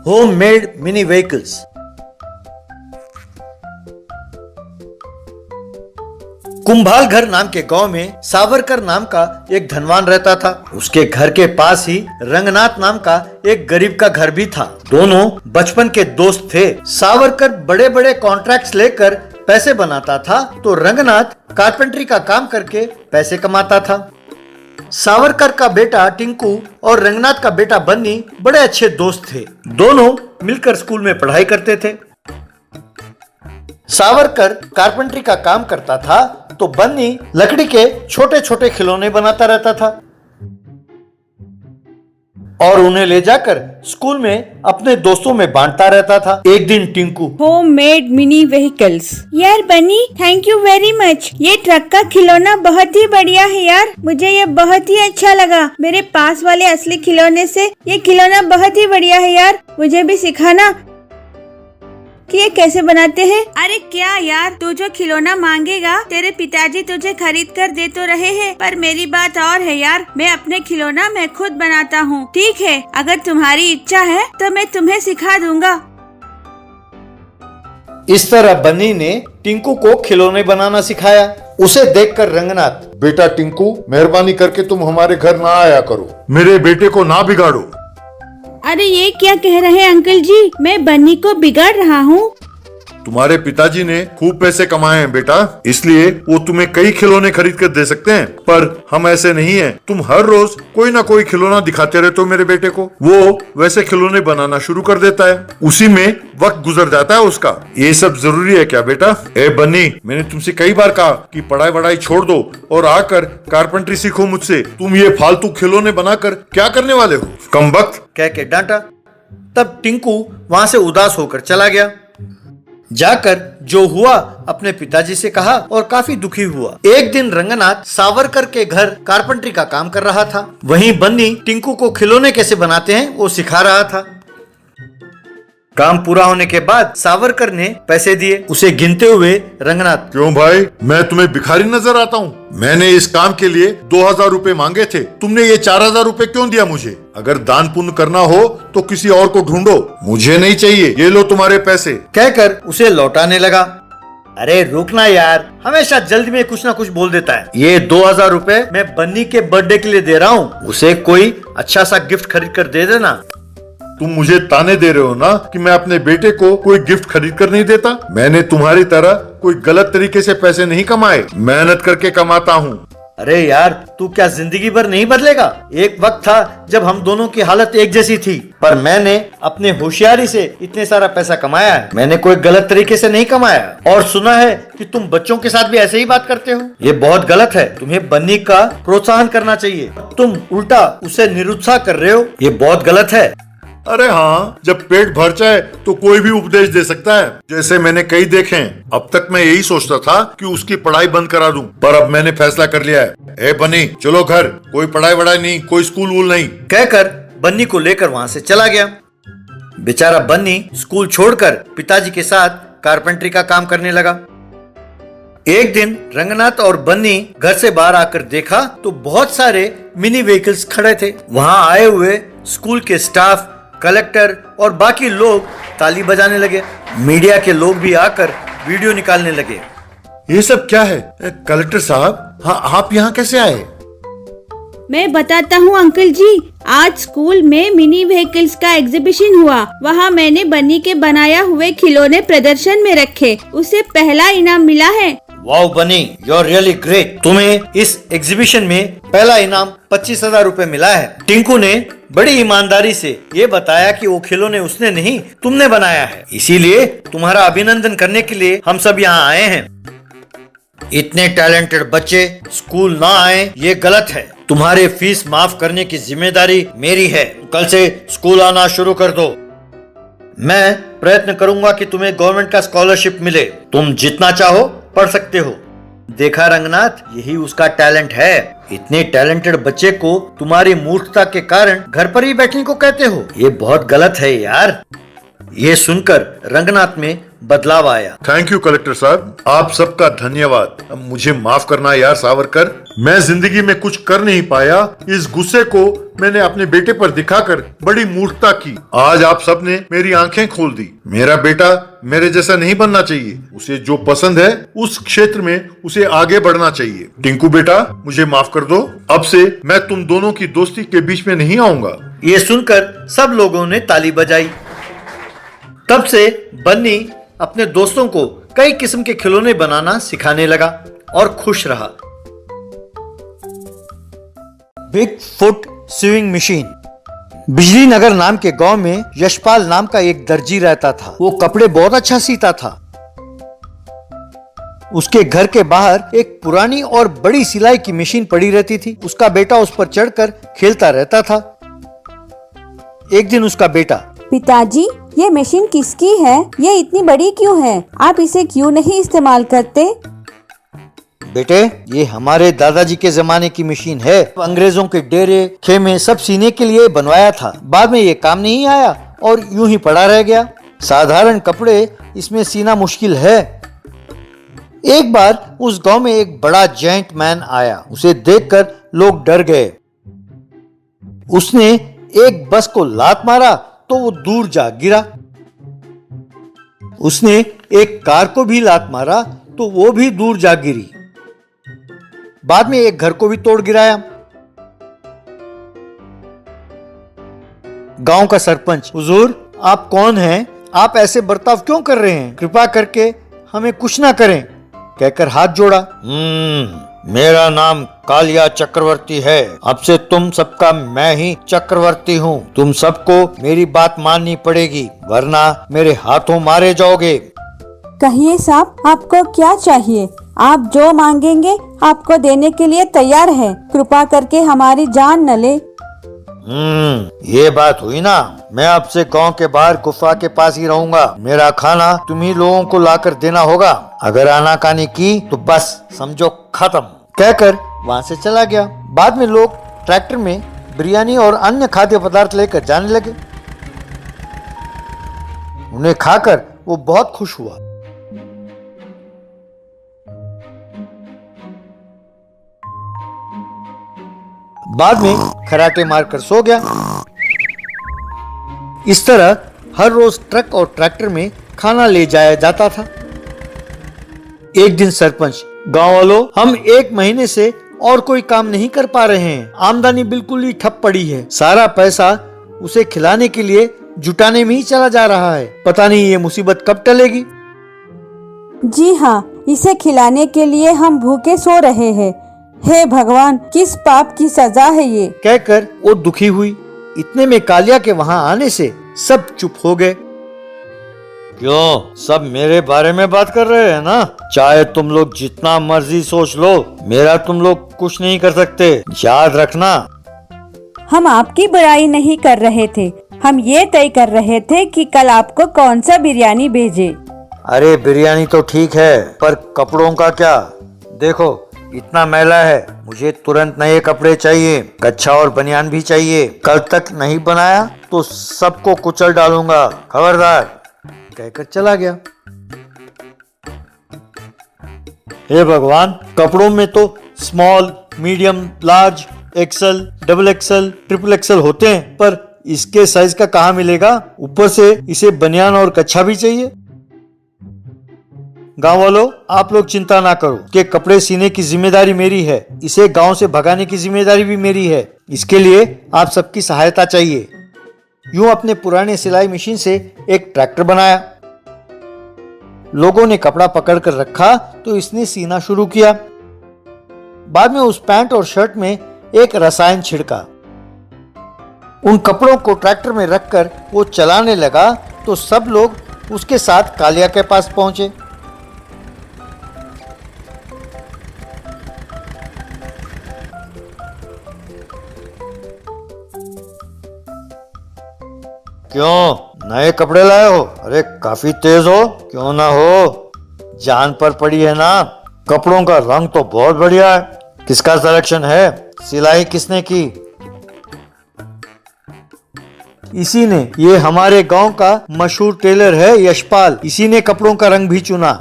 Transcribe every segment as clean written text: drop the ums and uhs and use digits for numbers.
Homemade mini vehicles. कुंभाल घर नाम के गांव में सावरकर नाम का एक धनवान रहता था। उसके घर के पास ही रंगनाथ नाम का एक गरीब का घर भी था। दोनों बचपन के दोस्त थे। सावरकर बड़े बड़े कॉन्ट्रैक्ट्स लेकर पैसे बनाता था तो रंगनाथ कारपेंटरी का काम करके पैसे कमाता था। सावरकर का बेटा टिंकू और रंगनाथ का बेटा बन्नी बड़े अच्छे दोस्त थे। दोनों मिलकर स्कूल में पढ़ाई करते थे। सावरकर कारपेंटरी का काम करता था तो बन्नी लकड़ी के छोटे छोटे खिलौने बनाता रहता था और उन्हें ले जाकर स्कूल में अपने दोस्तों में बांटता रहता था। एक दिन टिंकू होममेड मिनी व्हीकल्स। यार बनी, थैंक यू वेरी मच। ये ट्रक का खिलौना बहुत ही बढ़िया है यार, मुझे ये बहुत ही अच्छा लगा। मेरे पास वाले असली खिलौने से ये खिलौना बहुत ही बढ़िया है यार, मुझे भी सिखाना कि ये कैसे बनाते हैं। अरे क्या यार, तू जो खिलौना मांगेगा तेरे पिताजी तुझे खरीद कर दे तो रहे हैं, पर मेरी बात और है यार, मैं अपने खिलौना मैं खुद बनाता हूँ। ठीक है, अगर तुम्हारी इच्छा है तो मैं तुम्हें सिखा दूंगा। इस तरह बन्नी ने टिंकू को खिलौने बनाना सिखाया। उसे देखकर रंगनाथ, बेटा टिंकू, मेहरबानी करके तुम हमारे घर ना आया करो, मेरे बेटे को ना बिगाड़ो। अरे ये क्या कह रहे हैं अंकल जी, मैं बन्नी को बिगाड़ रहा हूँ? तुम्हारे पिताजी ने खूब पैसे कमाए हैं बेटा, इसलिए वो तुम्हें कई खिलौने खरीद कर दे सकते हैं, पर हम ऐसे नहीं हैं। तुम हर रोज कोई ना कोई खिलौना दिखाते रहते हो मेरे बेटे को, वो वैसे खिलौने बनाना शुरू कर देता है, उसी में वक्त गुजर जाता है उसका। ये सब जरूरी है क्या बेटा? ए बन्नी, मैंने तुमसे कई बार कहा कि पढ़ाई वढ़ाई छोड़ दो और आकर कारपेंटरी सीखो मुझसे। तुम ये फालतू खिलौने बनाकर क्या करने वाले हो? कमबख्त कह के डांटा। तब टिंकू वहां से उदास होकर चला गया। जाकर जो हुआ अपने पिताजी से कहा और काफी दुखी हुआ। एक दिन रंगनाथ सावरकर के घर कारपेंटरी का काम कर रहा था। वहीं बन्नी टिंकू को खिलौने कैसे बनाते हैं वो सिखा रहा था। काम पूरा होने के बाद सावरकर ने पैसे दिए। उसे गिनते हुए रंगनाथ, क्यों भाई, मैं तुम्हें भिखारी नजर आता हूँ? मैंने इस काम के लिए 2000 रुपए मांगे थे, तुमने ये 4000 रुपए क्यों दिया मुझे? अगर दान पुण्य करना हो तो किसी और को ढूंढो, मुझे नहीं चाहिए, ये लो तुम्हारे पैसे, कहकर उसे लौटाने लगा। अरे रुकना यार, हमेशा जल्दी में कुछ ना कुछ बोल देता है। ये 2000 रुपए मैं बन्नी के बर्थडे के लिए दे रहा हूँ, उसे कोई अच्छा सा गिफ्ट खरीद कर दे देना। तुम मुझे ताने दे रहे हो ना कि मैं अपने बेटे को कोई गिफ्ट खरीद कर नहीं देता? मैंने तुम्हारी तरह कोई गलत तरीके से पैसे नहीं कमाए, मेहनत करके कमाता हूँ। अरे यार, तू क्या जिंदगी भर नहीं बदलेगा? एक वक्त था जब हम दोनों की हालत एक जैसी थी, पर मैंने अपने होशियारी से इतने सारा पैसा कमाया है। मैंने कोई गलत तरीके से नहीं कमाया। और सुना है कि तुम बच्चों के साथ भी ऐसे ही बात करते हो, ये बहुत गलत है। तुम्हें बन्नी का प्रोत्साहन करना चाहिए, तुम उल्टा उसे निरुत्साह कर रहे हो, ये बहुत गलत है। अरे हाँ, जब पेट भर जाए तो कोई भी उपदेश दे सकता है, जैसे मैंने कई देखे हैं। अब तक मैं यही सोचता था कि उसकी पढ़ाई बंद करा दूं, पर अब मैंने फैसला कर लिया है। ए बन्नी, चलो घर, कोई पढ़ाई वढ़ाई नहीं, कोई स्कूल वूल नहीं, कहकर बन्नी को लेकर वहां से चला गया। बेचारा बन्नी स्कूल छोड़कर पिताजी के साथ कारपेंटरी का काम करने लगा। एक दिन रंगनाथ और बन्नी घर से बाहर आकर देखा तो बहुत सारे मिनी व्हीकल्स खड़े थे। वहां आए हुए स्कूल के स्टाफ, कलेक्टर और बाकी लोग ताली बजाने लगे। मीडिया के लोग भी आकर वीडियो निकालने लगे। ये सब क्या है? कलेक्टर साहब, हाँ, आप यहाँ कैसे आए? मैं बताता हूँ अंकल जी, आज स्कूल में मिनी व्हीकल्स का एग्जीबिशन हुआ। वहाँ मैंने बन्नी के बनाया हुए खिलौने प्रदर्शन में रखे, उसे पहला इनाम मिला है। वाओ बनी, यू आर रियली ग्रेट। तुम्हें इस एग्जीबिशन में पहला इनाम 25,000 रुपए मिला है। टिंकू ने बड़ी ईमानदारी से ये बताया कि वो खिलौने उसने नहीं तुमने बनाया है, इसीलिए तुम्हारा अभिनंदन करने के लिए हम सब यहाँ आए हैं। इतने टैलेंटेड बच्चे स्कूल ना आए ये गलत है। तुम्हारे फीस माफ करने की जिम्मेदारी मेरी है। कल से स्कूल आना शुरू कर दो। मैं प्रयत्न करूंगा कि तुम्हें गवर्नमेंट का स्कॉलरशिप मिले। तुम जितना चाहो पढ़ सकते हो। देखा रंगनाथ, यही उसका टैलेंट है। इतने टैलेंटेड बच्चे को तुम्हारी मूर्खता के कारण घर पर ही बैठने को कहते हो, ये बहुत गलत है यार। ये सुनकर रंगनाथ में बदलाव आया। थैंक यू कलेक्टर साहब, आप सबका धन्यवाद। अब मुझे माफ करना यार सावरकर, मैं जिंदगी में कुछ कर नहीं पाया। इस गुस्से को मैंने अपने बेटे पर दिखाकर बड़ी मूर्खता की। आज आप सबने मेरी आंखें खोल दी। मेरा बेटा मेरे जैसा नहीं बनना चाहिए। उसे जो पसंद है उस क्षेत्र में उसे आगे बढ़ना चाहिए। टिंकू बेटा, मुझे माफ कर दो। अब से मैं तुम दोनों की दोस्ती के बीच में नहीं आऊंगा। ये सुनकर सब लोगों ने ताली बजाई। तब से बन्नी अपने दोस्तों को कई किस्म के खिलौने बनाना सिखाने लगा और खुश रहा। Big foot sewing machine. Bijli Nagar नाम के गांव में यशपाल नाम का एक दर्जी रहता था। वो कपड़े बहुत अच्छा सीता था। उसके घर के बाहर एक पुरानी और बड़ी सिलाई की मशीन पड़ी रहती थी। उसका बेटा उस पर चढ़कर खेलता रहता था। एक दिन उसका बेटा, पिताजी, ये मशीन किसकी है? ये इतनी बड़ी क्यों है? आप इसे क्यों नहीं इस्तेमाल करते? बेटे, ये हमारे दादाजी के जमाने की मशीन है। अंग्रेजों के डेरे खेमे सब सीने के लिए बनवाया था। बाद में ये काम नहीं आया और यूं ही पड़ा रह गया। साधारण कपड़े इसमें सीना मुश्किल है। एक बार उस गांव में एक बड़ा जायंट मैन आया। उसे देखकर लोग डर गए। उसने एक बस को लात मारा तो वो दूर जा गिरा। उसने एक कार को भी लात मारा तो वो भी दूर जा गिरी। बाद में एक घर को भी तोड़ गिराया। गांव का सरपंच, हुजूर, आप कौन हैं? आप ऐसे बर्ताव क्यों कर रहे हैं? कृपा करके हमें कुछ ना करें, कहकर हाथ जोड़ा। मेरा नाम कालिया चक्रवर्ती है। अब से तुम सबका मैं ही चक्रवर्ती हूँ। तुम सबको मेरी बात माननी पड़ेगी, वरना मेरे हाथों मारे जाओगे। कहिए साहब, आपको क्या चाहिए? आप जो मांगेंगे आपको देने के लिए तैयार है। कृपा करके हमारी जान न ले। ये बात हुई ना। मैं अब से गांव के बाहर गुफा के पास ही रहूंगा। मेरा खाना तुम्ही लोगों को लाकर देना होगा। अगर आनाकानी की तो बस समझो खत्म, कहकर वहां से चला गया। बाद में लोग ट्रैक्टर में बिरयानी और अन्य खाद्य पदार्थ लेकर जाने लगे। उन्हें खाकर वो बहुत खुश हुआ। बाद में खराटे मारकर सो गया। इस तरह हर रोज ट्रक और ट्रैक्टर में खाना ले जाया जाता था। एक दिन सरपंच, गांव वालों, हम 1 महीने से और कोई काम नहीं कर पा रहे हैं। आमदनी बिल्कुल ही ठप पड़ी है। सारा पैसा उसे खिलाने के लिए जुटाने में ही चला जा रहा है। पता नहीं ये मुसीबत कब टलेगी। जी हाँ, इसे खिलाने के लिए हम भूखे सो रहे हैं। हे भगवान, किस पाप की सजा है ये? कहकर वो दुखी हुई। इतने में कालिया के वहां आने से सब चुप हो गए। क्यों, सब मेरे बारे में बात कर रहे हैं ना? चाहे तुम लोग जितना मर्जी सोच लो, मेरा तुम लोग कुछ नहीं कर सकते। याद रखना। हम आपकी बुराई नहीं कर रहे थे। हम ये तय कर रहे थे कि कल आपको कौन सा बिरयानी भेजे। अरे बिरयानी तो ठीक है, पर कपड़ों का क्या? देखो इतना मैला है। मुझे तुरंत नए कपड़े चाहिए। कच्छा और बनियान भी चाहिए। कल तक नहीं बनाया तो सबको कुचल डालूंगा, खबरदार, कहकर चला गया। हे भगवान, कपड़ों में तो small, medium, large, XL, double XL, triple XL होते हैं, पर इसके साइज का कहाँ मिलेगा? ऊपर से इसे बनियान और कच्छा भी चाहिए। गांव वालों, आप लोग चिंता ना करो कि कपड़े सीने की जिम्मेदारी मेरी है। इसे गांव से भगाने की जिम्मेदारी भी मेरी है। इसके लिए आप सबकी सहायता चाहिए। यूं अपने पुराने सिलाई मशीन से एक ट्रैक्टर बनाया। लोगों ने कपड़ा पकड़ कर रखा तो इसने सीना शुरू किया। बाद में उस पैंट और शर्ट में एक रसायन छिड़का। उन कपड़ों को ट्रैक्टर में रखकर वो चलाने लगा तो सब लोग उसके साथ कालिया के पास पहुंचे। क्यों, नए कपड़े लाए हो? अरे काफी तेज हो। क्यों ना हो, जान पर पड़ी है ना। कपड़ों का रंग तो बहुत बढ़िया है। किसका सिलेक्शन है? सिलाई किसने की? इसी ने, ये हमारे गांव का मशहूर टेलर है यशपाल, इसी ने कपड़ों का रंग भी चुना।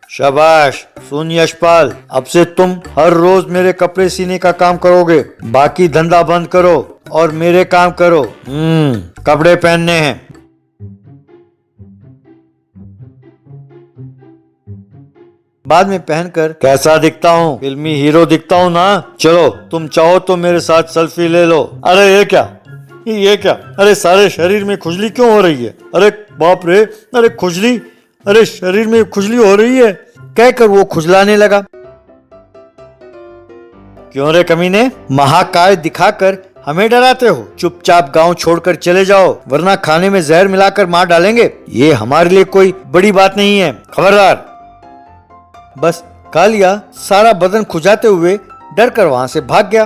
शाबाश, सुन यशपाल, अब से तुम हर रोज मेरे कपड़े सीने का काम करोगे, बाकी धंधा बंद करो और मेरे काम करो। कपड़े पहनने हैं। बाद में पहनकर कैसा दिखता हूँ? फिल्मी हीरो दिखता हूँ ना? चलो तुम चाहो तो मेरे साथ सेल्फी ले लो। अरे ये क्या, ये क्या? अरे सारे शरीर में खुजली क्यों हो रही है? अरे बाप रे, अरे खुजली, अरे शरीर में खुजली हो रही है, कहकर वो खुजलाने लगा। क्यों रे कमीने, महाकाय दिखाकर हमें डराते हो? चुपचाप गांव छोड़कर चले जाओ, वरना खाने में जहर मिलाकर मार डालेंगे। ये हमारे लिए कोई बड़ी बात नहीं है, खबरदार। बस कालिया सारा बदन खुजाते हुए डर कर वहां से भाग गया।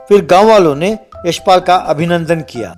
फिर गांव वालों ने यशपाल का अभिनंदन किया।